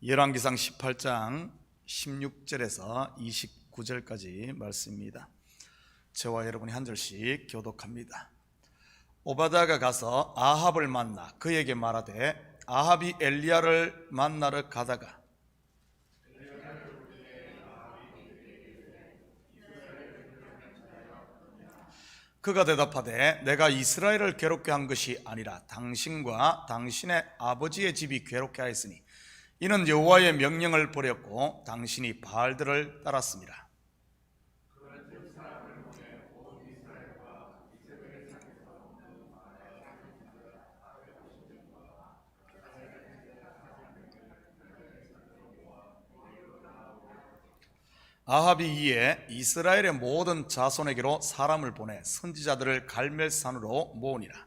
열왕기상 18장 16절에서 29절까지 말씀입니다. 저와 여러분이 한 절씩 교독합니다. 오바댜가 가서 아합을 만나 그에게 말하되 아합이 엘리야를 만나러 가다가 그가 대답하되 내가 이스라엘을 괴롭게 한 것이 아니라 당신과 당신의 아버지의 집이 괴롭게 하였으니 이는 여호와의 명령을 버렸고 당신이 바알들을 따랐습니다. 아합이 이에 이스라엘의 모든 자손에게로 사람을 보내 선지자들을 갈멜산으로 모으니라.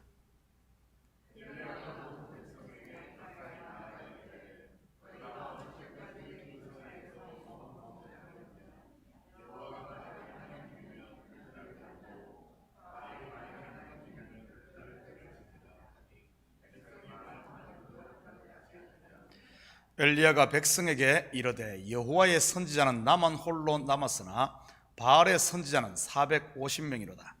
엘리야가 백성에게 이르되 여호와의 선지자는 나만 홀로 남았으나 바알의 선지자는 450명이로다.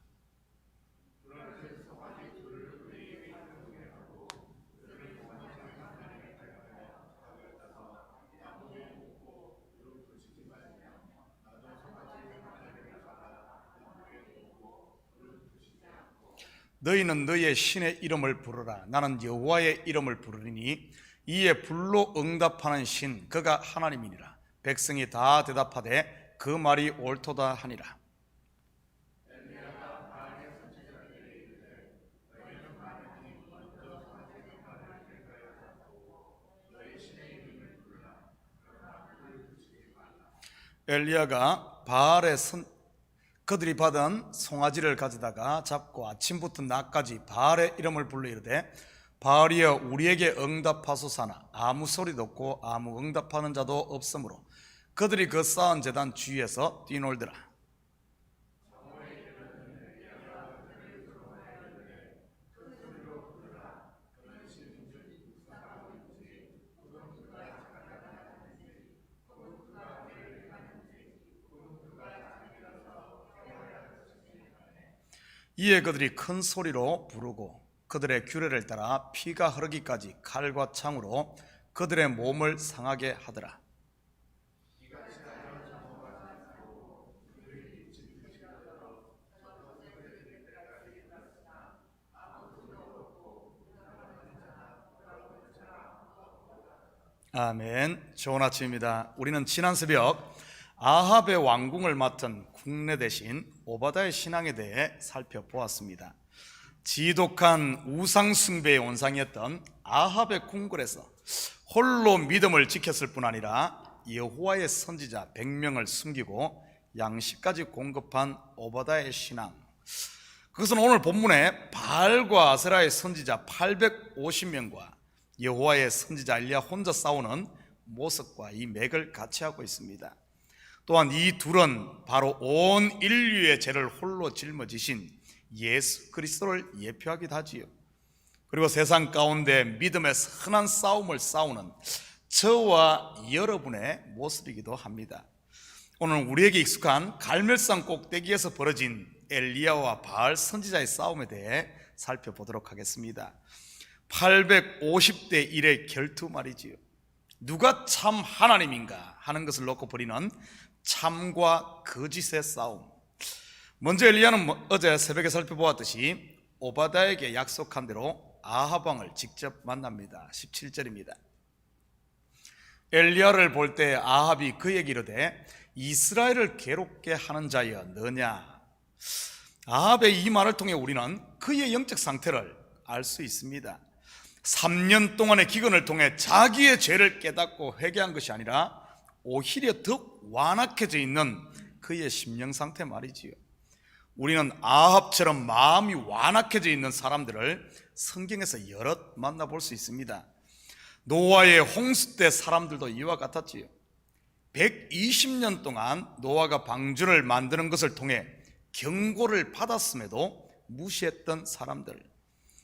너희는 너희의 신의 이름을 부르라. 나는 여호와의 이름을 부르리니 이에 불로 응답하는 신 그가 하나님이니라. 백성이 다 대답하되 그 말이 옳도다 하니라. 엘리야가 그들이 받은 송아지를 가져다가 잡고 아침부터 낮까지 바알의 이름을 불러 이르되 바알이여 우리에게 응답하소서나 아무 소리도 없고 아무 응답하는 자도 없으므로 그들이 그 쌓은 제단 주위에서 뛰놀더라. 이에 그들이 큰 소리로 부르고 그들의 규례를 따라 피가 흐르기까지 칼과 창으로 그들의 몸을 상하게 하더라. 아멘. 좋은 아침입니다. 우리는 지난 새벽 아합의 왕궁을 맡은 국내 대신 오바댜의 신앙에 대해 살펴보았습니다. 지독한 우상숭배의 원상이었던 아합의 궁궐에서 홀로 믿음을 지켰을 뿐 아니라 여호와의 선지자 100명을 숨기고 양식까지 공급한 오바댜의 신앙, 그것은 오늘 본문에 바알과 아세라의 선지자 850명과 여호와의 선지자 엘리야 혼자 싸우는 모습과 이 맥을 같이 하고 있습니다. 또한 이 둘은 바로 온 인류의 죄를 홀로 짊어지신 예수 그리스도를 예표하기도 하지요. 그리고 세상 가운데 믿음의 선한 싸움을 싸우는 저와 여러분의 모습이기도 합니다. 오늘 우리에게 익숙한 갈멜산 꼭대기에서 벌어진 엘리야와 바알 선지자의 싸움에 대해 살펴보도록 하겠습니다. 850대 1의 결투 말이지요. 누가 참 하나님인가 하는 것을 놓고 벌이는 참과 거짓의 싸움. 먼저 엘리야는 어제 새벽에 살펴보았듯이 오바댜에게 약속한 대로 아합 왕을 직접 만납니다. 17절입니다. 엘리야를 볼 때 아합이 그에게 이르되 이스라엘을 괴롭게 하는 자여 너냐. 아합의 이 말을 통해 우리는 그의 영적 상태를 알 수 있습니다. 3년 동안의 기근을 통해 자기의 죄를 깨닫고 회개한 것이 아니라 오히려 더욱 완악해져 있는 그의 심령 상태 말이지요. 우리는 아합처럼 마음이 완악해져 있는 사람들을 성경에서 여럿 만나볼 수 있습니다. 노아의 홍수 때 사람들도 이와 같았지요. 120년 동안 노아가 방주를 만드는 것을 통해 경고를 받았음에도 무시했던 사람들,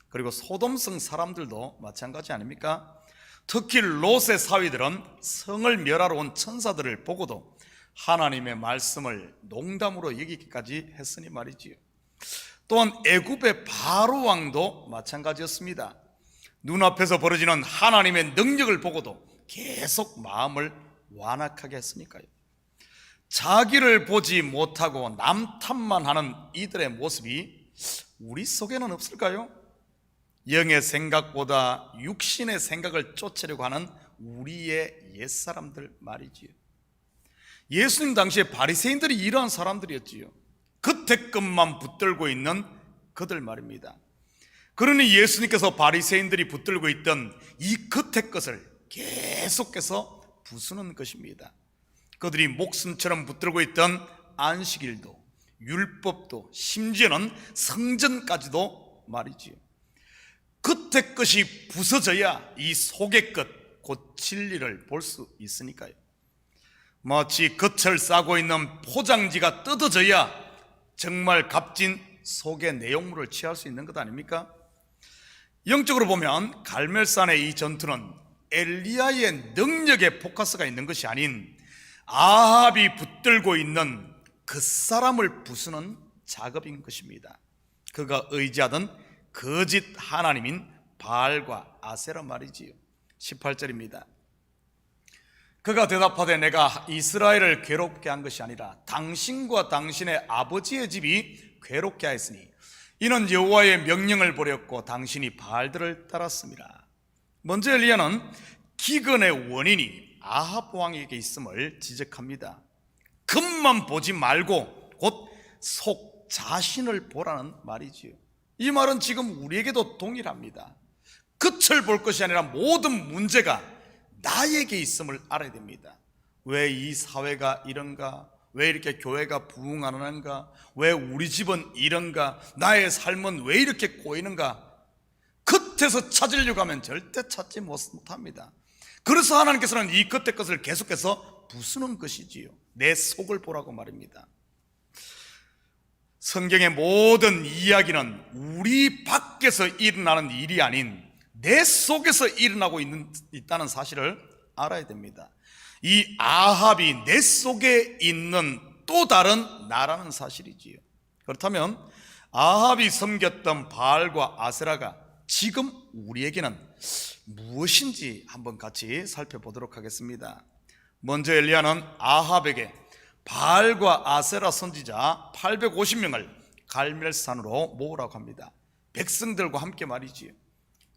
그리고 소돔성 사람들도 마찬가지 아닙니까? 특히 롯의 사위들은 성을 멸하러 온 천사들을 보고도 하나님의 말씀을 농담으로 여기기까지 했으니 말이지요. 또한 애굽의 바로 왕도 마찬가지였습니다. 눈앞에서 벌어지는 하나님의 능력을 보고도 계속 마음을 완악하게 했으니까요. 자기를 보지 못하고 남 탓만 하는 이들의 모습이 우리 속에는 없을까요? 영의 생각보다 육신의 생각을 쫓으려고 하는 우리의 옛사람들 말이지요. 예수님 당시에 바리새인들이 이러한 사람들이었지요. 겉의 것만 붙들고 있는 그들 말입니다. 그러니 예수님께서 바리새인들이 붙들고 있던 이 겉의 것을 계속해서 부수는 것입니다. 그들이 목숨처럼 붙들고 있던 안식일도, 율법도, 심지어는 성전까지도 말이지요. 겉의 것이 부서져야 이 속의 것, 곧 진리를 볼 수 있으니까요. 마치 겉을 싸고 있는 포장지가 뜯어져야 정말 값진 속의 내용물을 취할 수 있는 것 아닙니까? 영적으로 보면 갈멜산의 이 전투는 엘리야의 능력에 포커스가 있는 것이 아닌 아합이 붙들고 있는 그 사람을 부수는 작업인 것입니다. 그가 의지하던 거짓 하나님인 바알과 아세라 말이지요. 18절입니다. 그가 대답하되 내가 이스라엘을 괴롭게 한 것이 아니라 당신과 당신의 아버지의 집이 괴롭게 하였으니 이는 여호와의 명령을 버렸고 당신이 바알들을 따랐습니다. 먼저 엘리야는 기근의 원인이 아합 왕에게 있음을 지적합니다. 겉만 보지 말고 곧 속 자신을 보라는 말이지요. 이 말은 지금 우리에게도 동일합니다. 겉을 볼 것이 아니라 모든 문제가 나에게 있음을 알아야 됩니다. 왜 이 사회가 이런가? 왜 이렇게 교회가 부흥하는가? 왜 우리 집은 이런가? 나의 삶은 왜 이렇게 꼬이는가? 겉에서 찾으려고 하면 절대 찾지 못합니다. 그래서 하나님께서는 이 겉의 것을 계속해서 부수는 것이지요. 내 속을 보라고 말입니다. 성경의 모든 이야기는 우리 밖에서 일어나는 일이 아닌 내 속에서 일어나고 있다는 사실을 알아야 됩니다. 이 아합이 내 속에 있는 또 다른 나라는 사실이지요. 그렇다면 아합이 섬겼던 바알과 아세라가 지금 우리에게는 무엇인지 한번 같이 살펴보도록 하겠습니다. 먼저 엘리야는 아합에게 바알과 아세라 선지자 850명을 갈멜산으로 모으라고 합니다. 백성들과 함께 말이지요.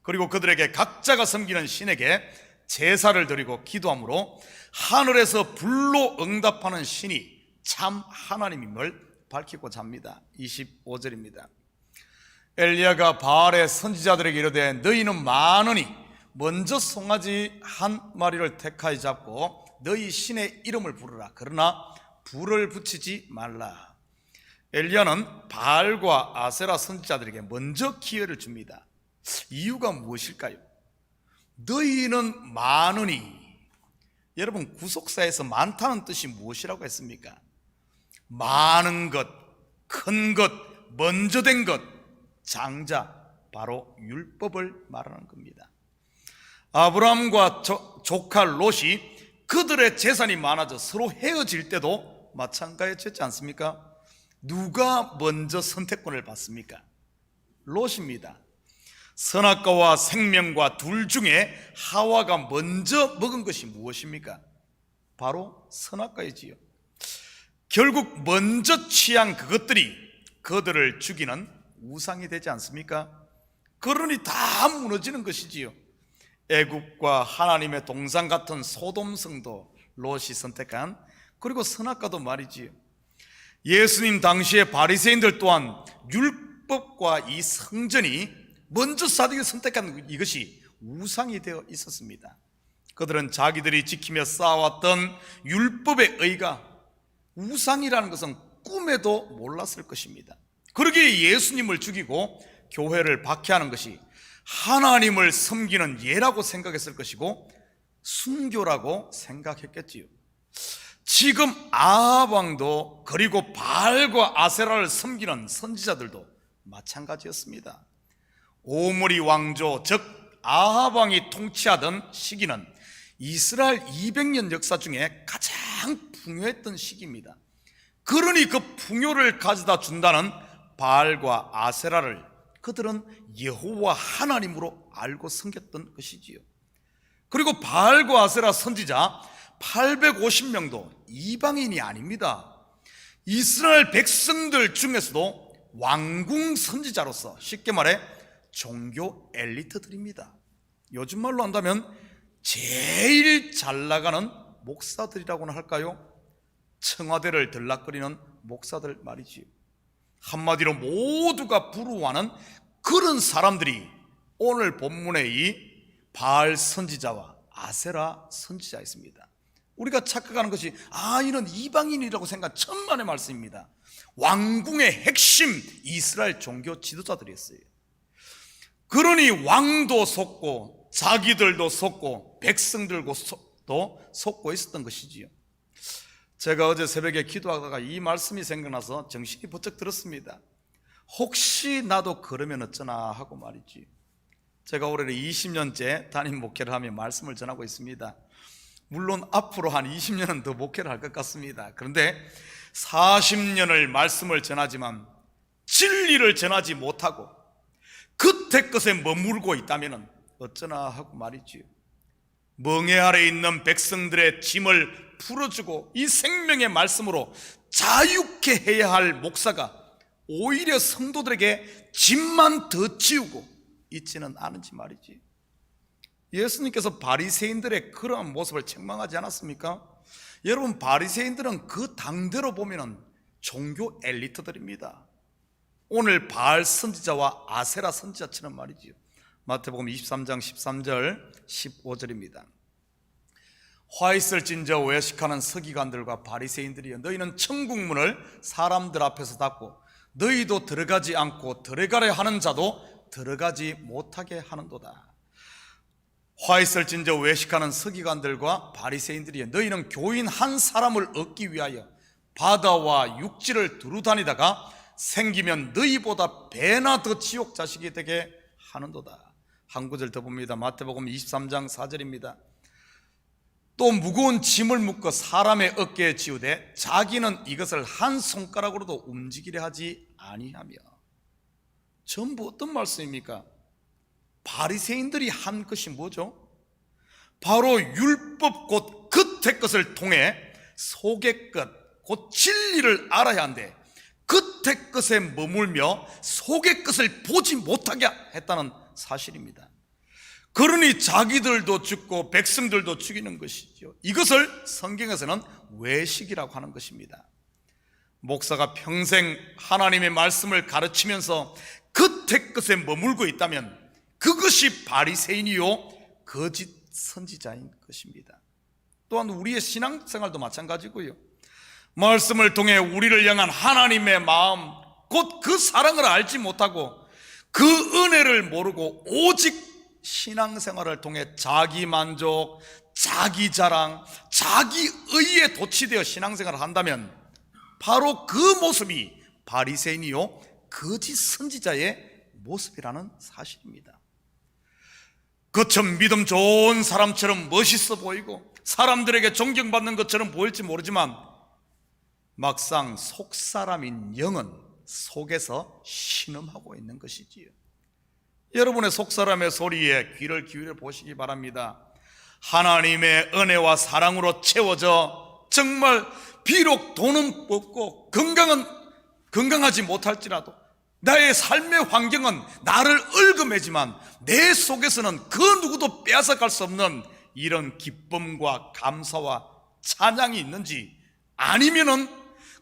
그리고 그들에게 각자가 섬기는 신에게 제사를 드리고 기도함으로 하늘에서 불로 응답하는 신이 참 하나님임을 밝히고자 합니다. 25절입니다. 엘리야가 바알의 선지자들에게 이르되 너희는 많으니 먼저 송아지 한 마리를 택하여 잡고 너희 신의 이름을 부르라. 그러나 불을 붙이지 말라. 엘리야는 바알과 아세라 선지자들에게 먼저 기회를 줍니다. 이유가 무엇일까요? 너희는 많으니, 여러분 구속사에서 많다는 뜻이 무엇이라고 했습니까? 많은 것, 큰 것, 먼저 된 것, 장자, 바로 율법을 말하는 겁니다. 아브라함과 조카 롯이 그들의 재산이 많아져 서로 헤어질 때도 마찬가지였지 않습니까? 누가 먼저 선택권을 받습니까? 롯입니다. 선악과와 생명과 둘 중에 하와가 먼저 먹은 것이 무엇입니까? 바로 선악과이지요. 결국 먼저 취한 그것들이 그들을 죽이는 우상이 되지 않습니까? 그러니 다 무너지는 것이지요. 애굽과 하나님의 동상 같은 소돔성도 롯이 선택한, 그리고 선악과도 말이지요. 예수님 당시의 바리새인들 또한 율법과 이 성전이 먼저 사도가 선택한 이것이 우상이 되어 있었습니다. 그들은 자기들이 지키며 쌓아왔던 율법의 의가 우상이라는 것은 꿈에도 몰랐을 것입니다. 그러기에 예수님을 죽이고 교회를 박해하는 것이 하나님을 섬기는 예라고 생각했을 것이고 순교라고 생각했겠지요. 지금 아합 왕도 그리고 바알과 아세라를 섬기는 선지자들도 마찬가지였습니다. 오므리 왕조, 즉 아합 왕이 통치하던 시기는 이스라엘 200년 역사 중에 가장 풍요했던 시기입니다. 그러니 그 풍요를 가져다 준다는 바알과 아세라를 그들은 여호와 하나님으로 알고 섬겼던 것이지요. 그리고 바알과 아세라 선지자 850명도 이방인이 아닙니다. 이스라엘 백성들 중에서도 왕궁 선지자로서, 쉽게 말해 종교 엘리트들입니다. 요즘 말로 한다면 제일 잘 나가는 목사들이라고나 할까요? 청와대를 들락거리는 목사들 말이지요. 한마디로 모두가 부러워하는 그런 사람들이 오늘 본문의 이 바알 선지자와 아세라 선지자였습니다. 우리가 착각하는 것이 이는 이방인이라고 생각한 천만의 말씀입니다. 왕궁의 핵심 이스라엘 종교 지도자들이었어요. 그러니 왕도 속고 자기들도 속고 백성들도 속고 있었던 것이지요. 제가 어제 새벽에 기도하다가 이 말씀이 생각나서 정신이 번쩍 들었습니다. 혹시 나도 그러면 어쩌나 하고 말이지. 제가 올해 20년째 담임 목회를 하며 말씀을 전하고 있습니다. 물론 앞으로 한 20년은 더 목회를 할 것 같습니다. 그런데 40년을 말씀을 전하지만 진리를 전하지 못하고 그때 것에 머물고 있다면 어쩌나 하고 말이지요. 멍에 아래 있는 백성들의 짐을 풀어주고 이 생명의 말씀으로 자유케 해야 할 목사가 오히려 성도들에게 짐만 더 지우고 있지는 않은지 말이지. 예수님께서 바리새인들의 그러한 모습을 책망하지 않았습니까? 여러분, 바리새인들은 그 당대로 보면 종교 엘리트들입니다. 오늘 바알 선지자와 아세라 선지자처럼 말이지요. 마태복음 23장 13절 15절입니다. 화 있을진저 외식하는 서기관들과 바리새인들이여, 너희는 천국문을 사람들 앞에서 닫고 너희도 들어가지 않고 들어가려 하는 자도 들어가지 못하게 하는도다. 화 있을진저 외식하는 서기관들과 바리새인들이여, 너희는 교인 한 사람을 얻기 위하여 바다와 육지를 두루 다니다가 생기면 너희보다 배나 더 지옥 자식이 되게 하는도다. 한 구절 더 봅니다. 마태복음 23장 4절입니다. 또 무거운 짐을 묶어 사람의 어깨에 지우되 자기는 이것을 한 손가락으로도 움직이려 하지 아니하며. 전부 어떤 말씀입니까? 바리새인들이 한 것이 뭐죠? 바로 율법 곧 겉의 것을 통해 속의 것 곧 진리를 알아야 하는데 겉의 것에 머물며 속의 것을 보지 못하게 했다는 사실입니다. 그러니 자기들도 죽고 백성들도 죽이는 것이죠. 이것을 성경에서는 외식이라고 하는 것입니다. 목사가 평생 하나님의 말씀을 가르치면서 겉의 것에 머물고 있다면 그것이 바리새인이요 거짓 선지자인 것입니다. 또한 우리의 신앙생활도 마찬가지고요. 말씀을 통해 우리를 향한 하나님의 마음 곧 그 사랑을 알지 못하고 그 은혜를 모르고 오직 신앙생활을 통해 자기 만족, 자기 자랑, 자기 의에 도취되어 신앙생활을 한다면 바로 그 모습이 바리새인이요 거짓 선지자의 모습이라는 사실입니다. 겉은 믿음 좋은 사람처럼 멋있어 보이고 사람들에게 존경받는 것처럼 보일지 모르지만 막상 속사람인 영은 속에서 신음하고 있는 것이지요. 여러분의 속사람의 소리에 귀를 기울여 보시기 바랍니다. 하나님의 은혜와 사랑으로 채워져 정말 비록 돈은 없고 건강하지 못할지라도 나의 삶의 환경은 나를 얽어매지만 내 속에서는 그 누구도 빼앗아갈 수 없는 이런 기쁨과 감사와 찬양이 있는지, 아니면은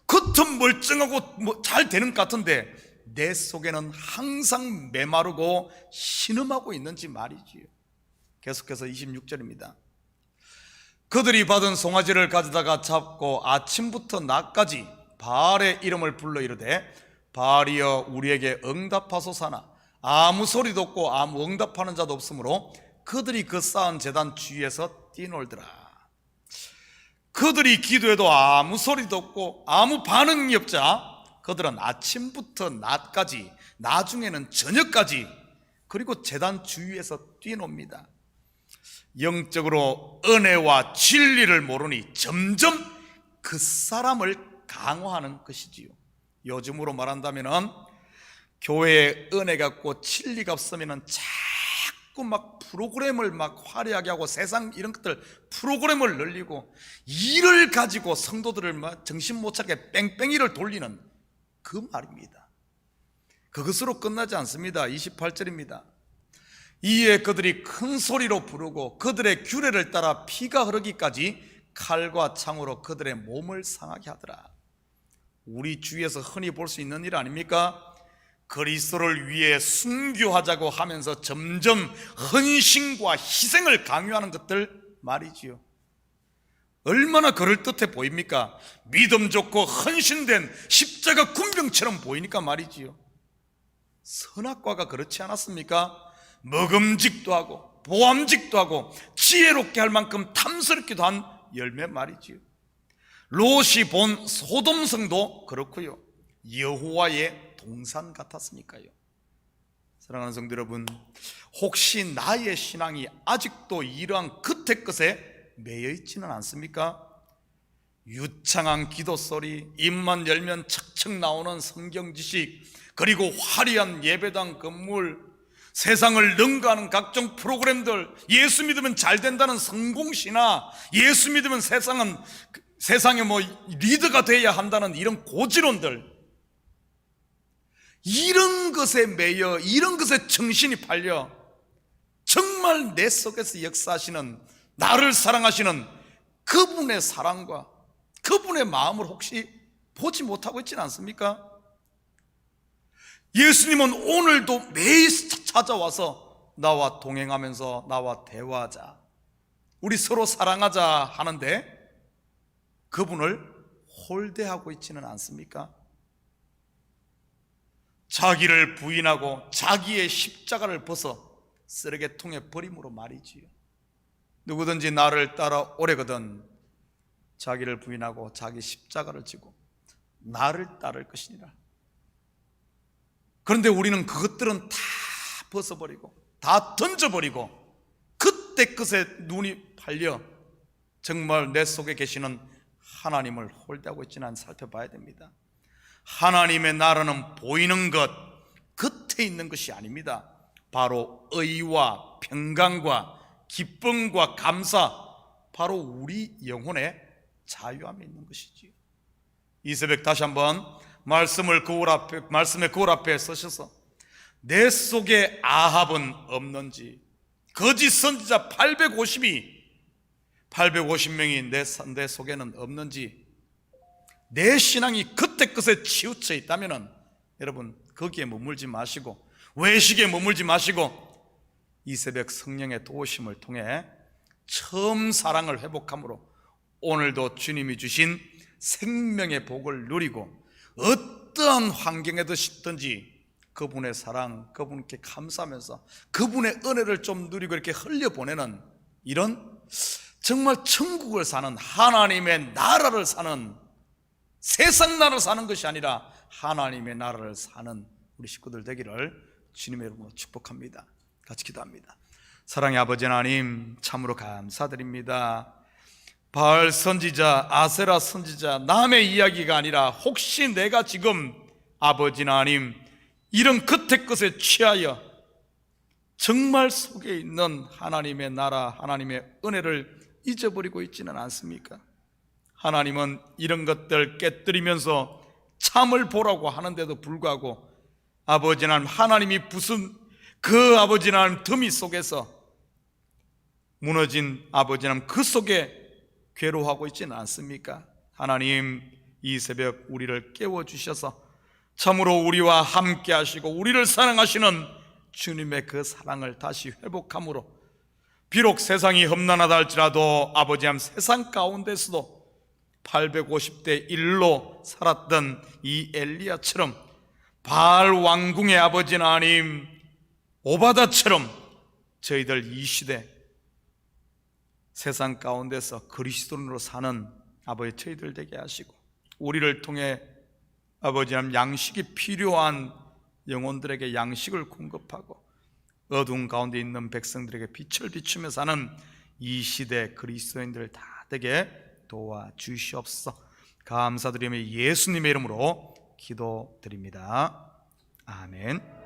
겉은 멀쩡하고 잘 되는 것 같은데 내 속에는 항상 메마르고 신음하고 있는지 말이지요. 계속해서 26절입니다. 그들이 받은 송아지를 가져다가 잡고 아침부터 낮까지 바알의 이름을 불러 이르되 바알이여 우리에게 응답하소서나 아무 소리도 없고 아무 응답하는 자도 없으므로 그들이 그 쌓은 제단 주위에서 뛰놀더라. 그들이 기도해도 아무 소리도 없고 아무 반응이 없자 그들은 아침부터 낮까지, 나중에는 저녁까지 그리고 제단 주위에서 뛰노니다. 영적으로 은혜와 진리를 모르니 점점 그 사람을 강화하는 것이지요. 요즘으로 말한다면 교회에 은혜가 없고 진리가 없으면 자꾸 막 프로그램을 막 화려하게 하고 세상 이런 것들 프로그램을 늘리고 일을 가지고 성도들을 막 정신 못 차리게 뺑뺑이를 돌리는 그 말입니다. 그것으로 끝나지 않습니다. 28절입니다. 이에 그들이 큰 소리로 부르고 그들의 규례를 따라 피가 흐르기까지 칼과 창으로 그들의 몸을 상하게 하더라. 우리 주위에서 흔히 볼 수 있는 일 아닙니까? 그리스도를 위해 순교하자고 하면서 점점 헌신과 희생을 강요하는 것들 말이지요. 얼마나 그럴듯해 보입니까? 믿음 좋고 헌신된 십자가 군병처럼 보이니까 말이지요. 선악과가 그렇지 않았습니까? 먹음직도 하고 보암직도 하고 지혜롭게 할 만큼 탐스럽기도 한 열매 말이지요. 롯이 본 소돔성도 그렇고요. 여호와의 동산 같았으니까요. 사랑하는 성도 여러분, 혹시 나의 신앙이 아직도 이러한 겉의 것에 매여 있지는 않습니까? 유창한 기도 소리, 입만 열면 척척 나오는 성경 지식, 그리고 화려한 예배당 건물, 세상을 능가하는 각종 프로그램들, 예수 믿으면 잘 된다는 성공신화, 예수 믿으면 세상에 뭐 리더가 돼야 한다는 이런 고지론들, 이런 것에 매여 이런 것에 정신이 팔려 정말 내 속에서 역사하시는, 나를 사랑하시는 그분의 사랑과 그분의 마음을 혹시 보지 못하고 있지는 않습니까? 예수님은 오늘도 매일 찾아와서 나와 동행하면서 나와 대화하자, 우리 서로 사랑하자 하는데 그분을 홀대하고 있지는 않습니까? 자기를 부인하고 자기의 십자가를 벗어 쓰레기통에 버림으로 말이지요. 누구든지 나를 따라 오래거든 자기를 부인하고 자기 십자가를 지고 나를 따를 것이니라. 그런데 우리는 그것들은 다 벗어버리고 다 던져버리고 그때 끝에 눈이 팔려 정말 내 속에 계시는 하나님을 홀대하고 있지는 않은지 살펴봐야 됩니다. 하나님의 나라는 보이는 것, 겉에 있는 것이 아닙니다. 바로 의와 평강과 기쁨과 감사, 바로 우리 영혼의 자유함에 있는 것이지요. 이 새벽 다시 한번 말씀의 거울 앞에 서셔서 내 속에 아합은 없는지, 거짓 선지자 850명이 내 속에는 없는지, 내 신앙이 겉의 것에 치우쳐 있다면 여러분 거기에 머물지 마시고, 외식에 머물지 마시고, 이 새벽 성령의 도우심을 통해 처음 사랑을 회복함으로 오늘도 주님이 주신 생명의 복을 누리고 어떠한 환경에 드시든지 그분의 사랑, 그분께 감사하면서 그분의 은혜를 좀 누리고 이렇게 흘려보내는 이런 정말 천국을 사는, 하나님의 나라를 사는, 세상 나라를 사는 것이 아니라 하나님의 나라를 사는 우리 식구들 되기를 주님의 이름으로 축복합니다. 같이 기도합니다. 사랑의 아버지 하나님, 참으로 감사드립니다. 바알 선지자, 아세라 선지자, 남의 이야기가 아니라 혹시 내가 지금 아버지 하나님 이런 겉의 것에 취하여 정말 속에 있는 하나님의 나라, 하나님의 은혜를 잊어버리고 있지는 않습니까? 하나님은 이런 것들 깨뜨리면서 참을 보라고 하는데도 불구하고 아버지 하나님, 하나님이 무슨 그 아버지 하나님 더미 속에서 무너진 아버지 하나님 그 속에 괴로워하고 있지는 않습니까? 하나님, 이 새벽 우리를 깨워주셔서 참으로 우리와 함께 하시고 우리를 사랑하시는 주님의 그 사랑을 다시 회복함으로, 비록 세상이 험난하다 할지라도 아버지 하나님 세상 가운데서도 850대 1로 살았던 이 엘리야처럼, 바알 왕궁의 아버지 하나님 오바다처럼 저희들 이 시대 세상 가운데서 그리스도인으로 사는 아버지 저희들 되게 하시고, 우리를 통해 아버지 하나님 양식이 필요한 영혼들에게 양식을 공급하고 어두운 가운데 있는 백성들에게 빛을 비추며 사는 이 시대 그리스도인들 다 되게 도와주시옵소서. 감사드리며 예수님의 이름으로 기도드립니다. 아멘.